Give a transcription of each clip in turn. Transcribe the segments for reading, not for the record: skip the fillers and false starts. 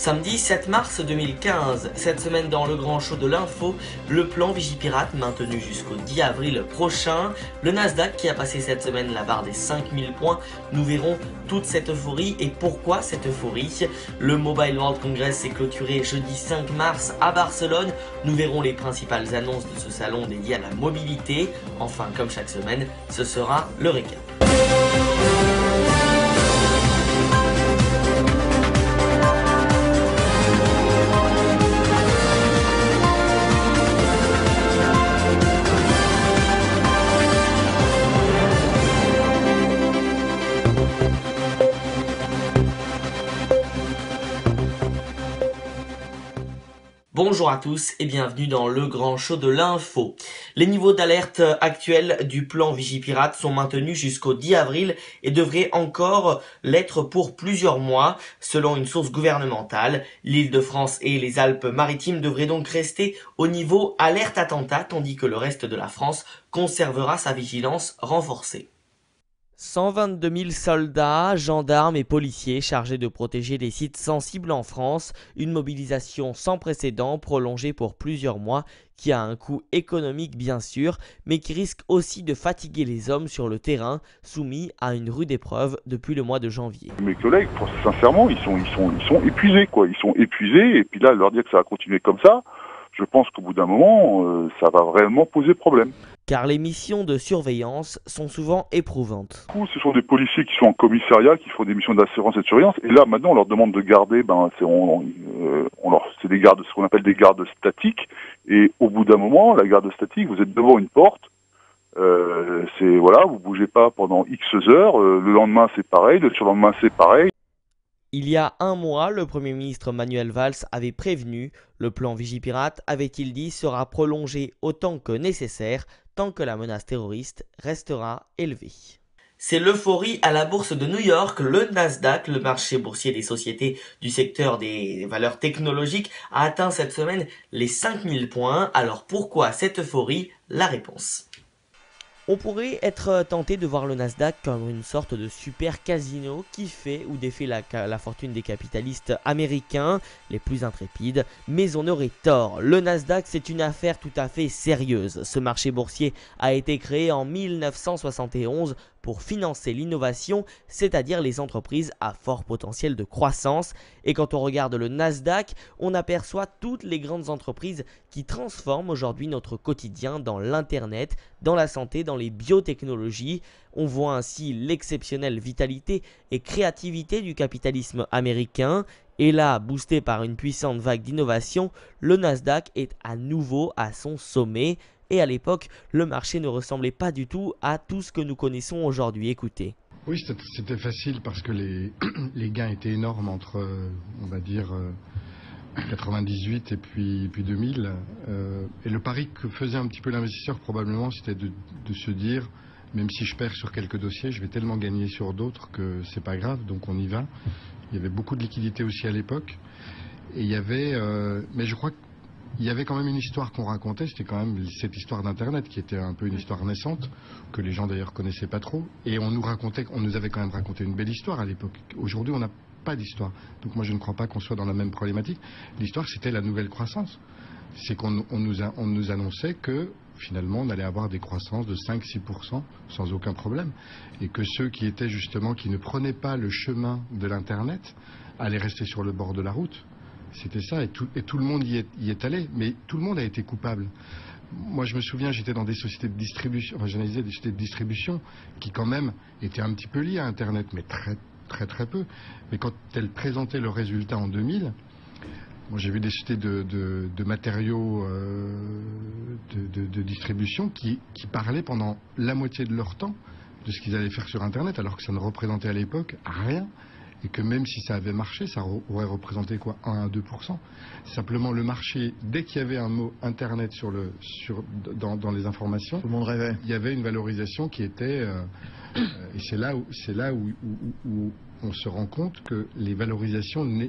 Samedi 7 mars 2015, cette semaine dans le grand show de l'info, le plan Vigipirate maintenu jusqu'au 10 avril prochain, le Nasdaq qui a passé cette semaine la barre des 5000 points, nous verrons toute cette euphorie et pourquoi cette euphorie. Le Mobile World Congress s'est clôturé jeudi 5 mars à Barcelone, nous verrons les principales annonces de ce salon dédié à la mobilité. Enfin, comme chaque semaine, ce sera le récap. Bonjour à tous et bienvenue dans le grand show de l'info. Les niveaux d'alerte actuels du plan Vigipirate sont maintenus jusqu'au 10 avril et devraient encore l'être pour plusieurs mois. Selon une source gouvernementale, l'Île-de-France et les Alpes-Maritimes devraient donc rester au niveau alerte attentat, tandis que le reste de la France conservera sa vigilance renforcée. 122 000 soldats, gendarmes et policiers chargés de protéger les sites sensibles en France, une mobilisation sans précédent prolongée pour plusieurs mois qui a un coût économique bien sûr, mais qui risque aussi de fatiguer les hommes sur le terrain, soumis à une rude épreuve depuis le mois de janvier. Mes collègues, sincèrement, ils sont épuisés, quoi. Ils sont épuisés, et puis là, leur dire que ça va continuer comme ça, je pense qu'au bout d'un moment, ça va vraiment poser problème. Car les missions de surveillance sont souvent éprouvantes. Ce sont des policiers qui sont en commissariat, qui font des missions d'assurance et de surveillance, et là maintenant on leur demande de garder, c'est des gardes, ce qu'on appelle des gardes statiques, et au bout d'un moment, la garde statique, vous êtes devant une porte, vous bougez pas pendant X heures, le lendemain c'est pareil, le surlendemain c'est pareil. Il y a un mois, le Premier ministre Manuel Valls avait prévenu, le plan Vigipirate, avait-il dit, sera prolongé autant que nécessaire, tant que la menace terroriste restera élevée. C'est l'euphorie à la bourse de New York. Le Nasdaq, le marché boursier des sociétés du secteur des valeurs technologiques, a atteint cette semaine les 5000 points. Alors pourquoi cette euphorie? La réponse. On pourrait être tenté de voir le Nasdaq comme une sorte de super casino qui fait ou défait la fortune des capitalistes américains les plus intrépides, mais on aurait tort. Le Nasdaq, c'est une affaire tout à fait sérieuse. Ce marché boursier a été créé en 1971 pour financer l'innovation, c'est-à-dire les entreprises à fort potentiel de croissance. Et quand on regarde le Nasdaq, on aperçoit toutes les grandes entreprises qui transforment aujourd'hui notre quotidien dans l'internet, dans la santé, dans les biotechnologies. On voit ainsi l'exceptionnelle vitalité et créativité du capitalisme américain. Et là, boosté par une puissante vague d'innovation, le Nasdaq est à nouveau à son sommet. Et à l'époque, le marché ne ressemblait pas du tout à tout ce que nous connaissons aujourd'hui. Écoutez. Oui, c'était facile parce que les gains étaient énormes entre, on va dire, 98 et puis 2000. Et le pari que faisait un petit peu l'investisseur, probablement, c'était de se dire, même si je perds sur quelques dossiers, je vais tellement gagner sur d'autres que c'est pas grave, donc on y va. Il y avait beaucoup de liquidités aussi à l'époque. Et il y avait, mais je crois qu'il y avait quand même une histoire qu'on racontait, c'était quand même cette histoire d'Internet qui était un peu une histoire naissante, que les gens d'ailleurs connaissaient pas trop. Et on nous avait quand même raconté une belle histoire à l'époque. Aujourd'hui, on n'a pas d'histoire. Donc moi, je ne crois pas qu'on soit dans la même problématique. L'histoire, c'était la nouvelle croissance. C'est qu'on nous annonçait que finalement, on allait avoir des croissances de 5-6% sans aucun problème. Et que ceux qui étaient justement, qui ne prenaient pas le chemin de l'Internet, allaient rester sur le bord de la route. C'était ça, et tout le monde y est allé, mais tout le monde a été coupable. Moi, je me souviens, j'étais dans des sociétés de distribution, j'analysais des sociétés de distribution qui, quand même, étaient un petit peu liées à Internet, mais très peu. Mais quand elles présentaient leurs résultats en 2000, moi, j'ai vu des sociétés de matériaux de distribution qui parlaient pendant la moitié de leur temps de ce qu'ils allaient faire sur Internet, alors que ça ne représentait à l'époque rien. Et que même si ça avait marché, ça aurait représenté quoi, 1 à 2%. Simplement le marché, dès qu'il y avait un mot Internet dans les informations, tout le monde rêvait. Il y avait une valorisation qui était... et c'est là où on se rend compte que les valorisations... il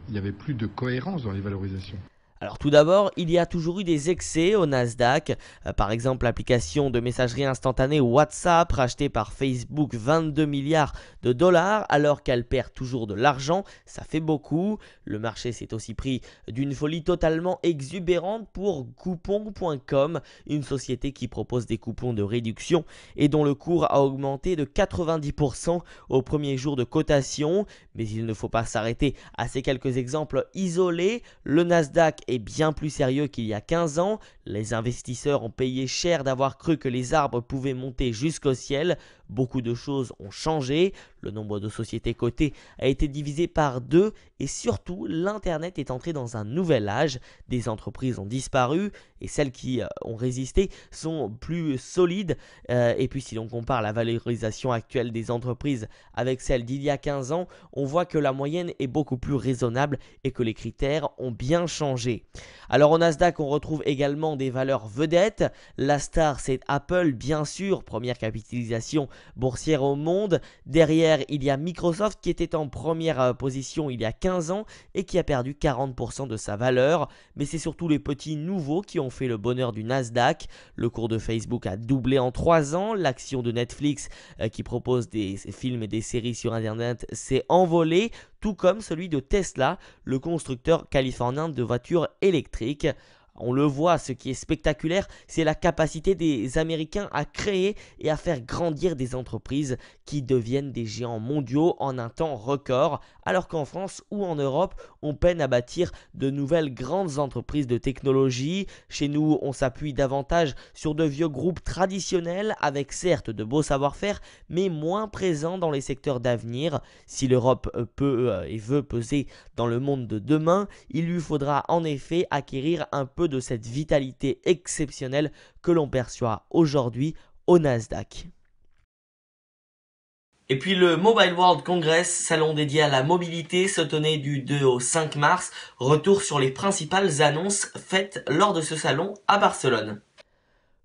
n'y avait plus de cohérence dans les valorisations. Alors tout d'abord, il y a toujours eu des excès au Nasdaq. Par exemple, l'application de messagerie instantanée WhatsApp rachetée par Facebook 22 milliards de dollars alors qu'elle perd toujours de l'argent. Ça fait beaucoup. Le marché s'est aussi pris d'une folie totalement exubérante pour Coupon.com, une société qui propose des coupons de réduction et dont le cours a augmenté de 90% au premier jour de cotation. Mais il ne faut pas s'arrêter à ces quelques exemples isolés. Le Nasdaq est bien plus sérieux qu'il y a 15 ans. Les investisseurs ont payé cher d'avoir cru que les arbres pouvaient monter jusqu'au ciel. Beaucoup de choses ont changé. Le nombre de sociétés cotées a été divisé par 2 et surtout l'Internet est entré dans un nouvel âge. Des entreprises ont disparu et celles qui ont résisté sont plus solides. Et puis si l'on compare la valorisation actuelle des entreprises avec celle d'il y a 15 ans, on voit que la moyenne est beaucoup plus raisonnable et que les critères ont bien changé. Alors au Nasdaq, on retrouve également des valeurs vedettes. La star, c'est Apple, bien sûr, première capitalisation boursière au monde. Derrière, il y a Microsoft qui était en première position il y a 15 ans et qui a perdu 40% de sa valeur. Mais c'est surtout les petits nouveaux qui ont fait le bonheur du Nasdaq. Le cours de Facebook a doublé en 3 ans. L'action de Netflix qui propose des films et des séries sur Internet s'est envolée, tout comme celui de Tesla, le constructeur californien de voitures électriques. On le voit, ce qui est spectaculaire, c'est la capacité des Américains à créer et à faire grandir des entreprises qui deviennent des géants mondiaux en un temps record, alors qu'en France ou en Europe, on peine à bâtir de nouvelles grandes entreprises de technologie. Chez nous, on s'appuie davantage sur de vieux groupes traditionnels avec certes de beaux savoir-faire, mais moins présents dans les secteurs d'avenir. Si l'Europe peut et veut peser dans le monde de demain, il lui faudra en effet acquérir un peu de cette vitalité exceptionnelle que l'on perçoit aujourd'hui au Nasdaq. Et puis le Mobile World Congress, salon dédié à la mobilité, se tenait du 2 au 5 mars. Retour sur les principales annonces faites lors de ce salon à Barcelone.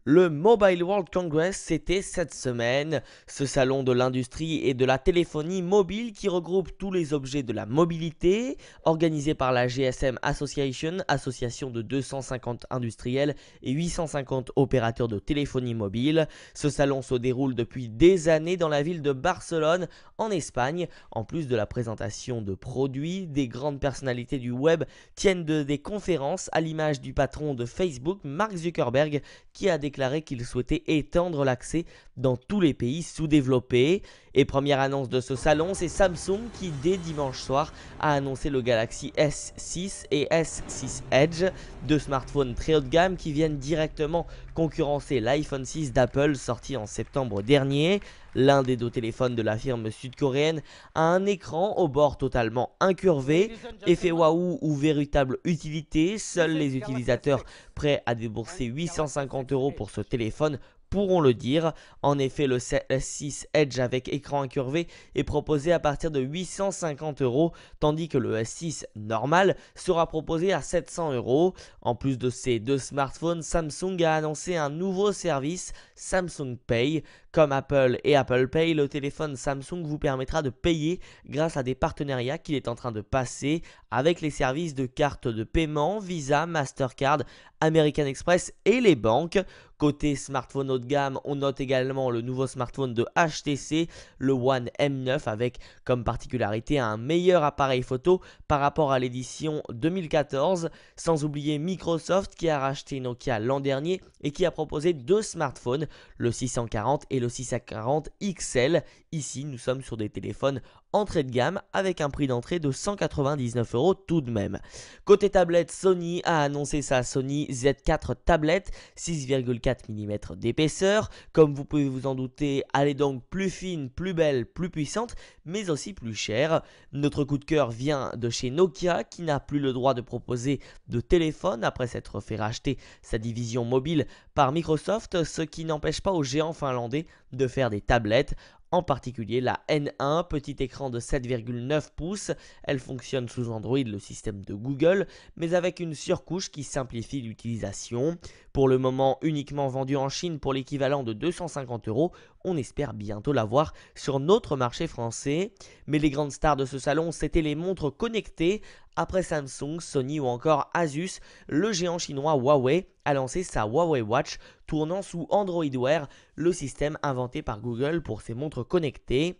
Le Mobile World Congress, c'était cette semaine, ce salon de l'industrie et de la téléphonie mobile qui regroupe tous les objets de la mobilité, organisé par la GSM Association, association de 250 industriels et 850 opérateurs de téléphonie mobile. Ce salon se déroule depuis des années dans la ville de Barcelone, en Espagne. En plus de la présentation de produits, des grandes personnalités du web tiennent des conférences à l'image du patron de Facebook, Mark Zuckerberg, qui a déclaré qu'il souhaitait étendre l'accès dans tous les pays sous-développés. Et première annonce de ce salon, c'est Samsung qui dès dimanche soir a annoncé le Galaxy S6 et S6 Edge, deux smartphones très haut de gamme qui viennent directement concurrencer l'iPhone 6 d'Apple sorti en septembre dernier. L'un des deux téléphones de la firme sud-coréenne a un écran au bord totalement incurvé. Effet waouh ou véritable utilité, seuls les utilisateurs prêts à débourser 850 € pour ce téléphone pourront le dire. En effet, le S6 Edge avec écran incurvé est proposé à partir de 850 €, tandis que le S6 normal sera proposé à 700 €. En plus de ces deux smartphones, Samsung a annoncé un nouveau service, Samsung Pay. Comme Apple et Apple Pay, le téléphone Samsung vous permettra de payer grâce à des partenariats qu'il est en train de passer avec les services de cartes de paiement, Visa, Mastercard, American Express et les banques. Côté smartphone haut de gamme, on note également le nouveau smartphone de HTC, le One M9, avec comme particularité un meilleur appareil photo par rapport à l'édition 2014. Sans oublier Microsoft qui a racheté Nokia l'an dernier et qui a proposé deux smartphones, le 640 et le 640 XL. Ici, nous sommes sur des téléphones entrée de gamme avec un prix d'entrée de 199 € tout de même. Côté tablette, Sony a annoncé sa Sony Z4 tablette, 6,4 mm d'épaisseur. Comme vous pouvez vous en douter, elle est donc plus fine, plus belle, plus puissante, mais aussi plus chère. Notre coup de cœur vient de chez Nokia qui n'a plus le droit de proposer de téléphone après s'être fait racheter sa division mobile par Microsoft, ce qui n'empêche pas aux géants finlandais de faire des tablettes. En particulier la N1, petit écran de 7,9 pouces, elle fonctionne sous Android, le système de Google, mais avec une surcouche qui simplifie l'utilisation. Pour le moment uniquement vendu en Chine pour l'équivalent de 250 €, on espère bientôt l'avoir sur notre marché français. Mais les grandes stars de ce salon, c'était les montres connectées. Après Samsung, Sony ou encore Asus, le géant chinois Huawei a lancé sa Huawei Watch tournant sous Android Wear, le système inventé par Google pour ses montres connectées.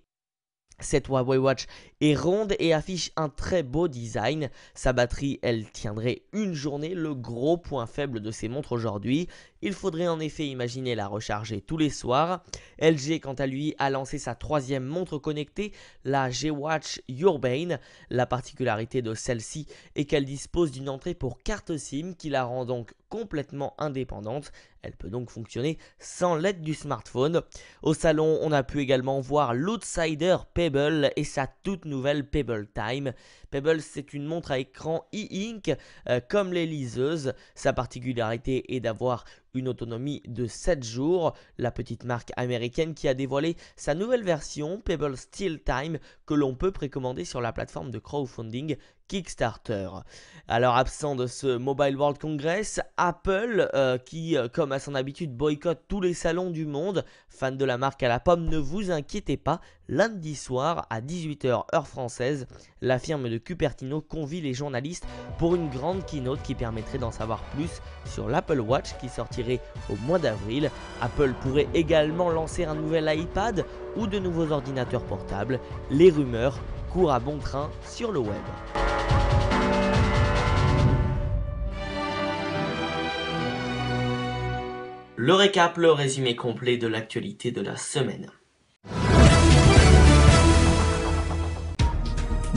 Cette Huawei Watch est ronde et affiche un très beau design. Sa batterie, elle tiendrait une journée, le gros point faible de ces montres aujourd'hui. Il faudrait en effet imaginer la recharger tous les soirs. LG, quant à lui, a lancé sa troisième montre connectée, la G-Watch Urbane. La particularité de celle-ci est qu'elle dispose d'une entrée pour carte SIM qui la rend donc complètement indépendante. Elle peut donc fonctionner sans l'aide du smartphone. Au salon, on a pu également voir l'Outsider Pebble et sa toute nouvelle Pebble Time. Pebble, c'est une montre à écran e-ink comme les liseuses. Sa particularité est d'avoir une autonomie de 7 jours. La petite marque américaine qui a dévoilé sa nouvelle version, Pebble Steel Time, que l'on peut précommander sur la plateforme de crowdfunding Kickstarter. Alors, absent de ce Mobile World Congress, Apple, qui comme à son habitude boycotte tous les salons du monde, fan de la marque à la pomme, ne vous inquiétez pas, lundi soir à 18 h heure française, la firme de Cupertino convie les journalistes pour une grande keynote qui permettrait d'en savoir plus sur l'Apple Watch qui sortirait au mois d'avril. Apple pourrait également lancer un nouvel iPad ou de nouveaux ordinateurs portables. Les rumeurs courent à bon train sur le web. Le récap, le résumé complet de l'actualité de la semaine.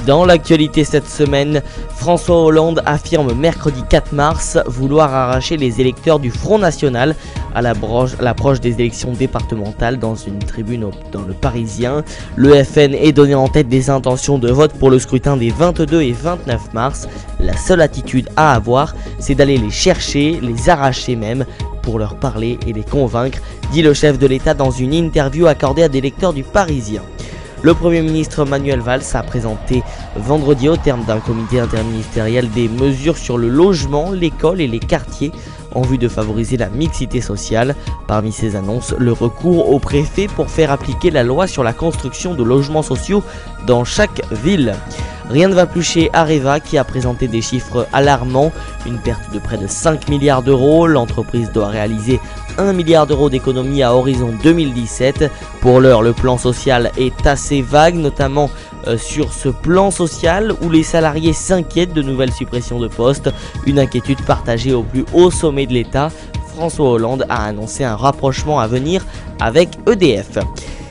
Dans l'actualité cette semaine, François Hollande affirme mercredi 4 mars vouloir arracher les électeurs du Front National à l'approche des élections départementales. Dans une tribune dans le Parisien, le FN est donné en tête des intentions de vote pour le scrutin des 22 et 29 mars. La seule attitude à avoir, c'est d'aller les chercher, les arracher même, pour leur parler et les convaincre, dit le chef de l'État dans une interview accordée à des lecteurs du Parisien. Le Premier ministre Manuel Valls a présenté vendredi au terme d'un comité interministériel des mesures sur le logement, l'école et les quartiers en vue de favoriser la mixité sociale. Parmi ces annonces, le recours au préfet pour faire appliquer la loi sur la construction de logements sociaux dans chaque ville. Rien ne va plus chez Areva qui a présenté des chiffres alarmants, une perte de près de 5 milliards d'euros. L'entreprise doit réaliser 1 milliard d'euros d'économies à horizon 2017. Pour l'heure, le plan social est assez vague, notamment sur ce plan social où les salariés s'inquiètent de nouvelles suppressions de postes, une inquiétude partagée au plus haut sommet de l'État. François Hollande a annoncé un rapprochement à venir avec EDF.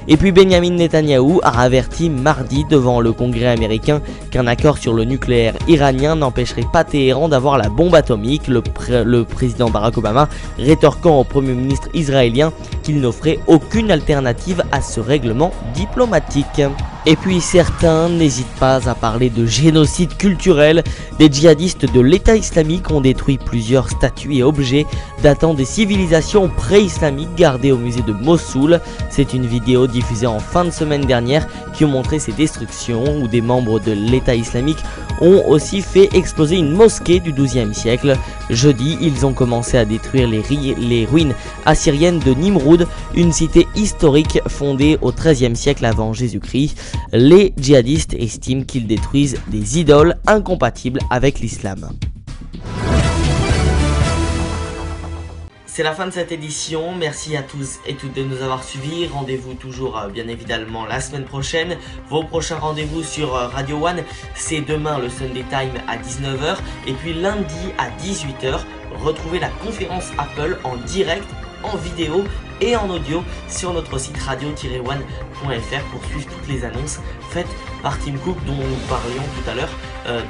Et puis Benjamin Netanyahou a averti mardi devant le Congrès américain qu'un accord sur le nucléaire iranien n'empêcherait pas Téhéran d'avoir la bombe atomique, le président Barack Obama rétorquant au Premier ministre israélien qu'il n'offrait aucune alternative à ce règlement diplomatique. Et puis certains n'hésitent pas à parler de génocide culturel. Des djihadistes de l'État islamique ont détruit plusieurs statues et objets datant des civilisations pré-islamiques gardées au musée de Mossoul. C'est une vidéo diffusée en fin de semaine dernière qui ont montré ces destructions où des membres de l'État islamique ont aussi fait exploser une mosquée du XIIe siècle. Jeudi, ils ont commencé à détruire les ruines assyriennes de Nimroud, une cité historique fondée au XIIIe siècle avant Jésus-Christ. Les djihadistes estiment qu'ils détruisent des idoles incompatibles avec l'islam. C'est la fin de cette édition, merci à tous et toutes de nous avoir suivis, rendez-vous toujours bien évidemment la semaine prochaine. Vos prochains rendez-vous sur Radio One, c'est demain le Sunday Time à 19 h et puis lundi à 18 h, retrouvez la conférence Apple en direct, en vidéo et en audio sur notre site radio-one.fr pour suivre toutes les annonces faites par Tim Cook dont nous parlions tout à l'heure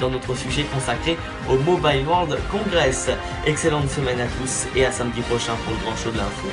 dans notre sujet consacré au Mobile World Congress. Excellente semaine à tous et à samedi prochain pour le grand show de l'info.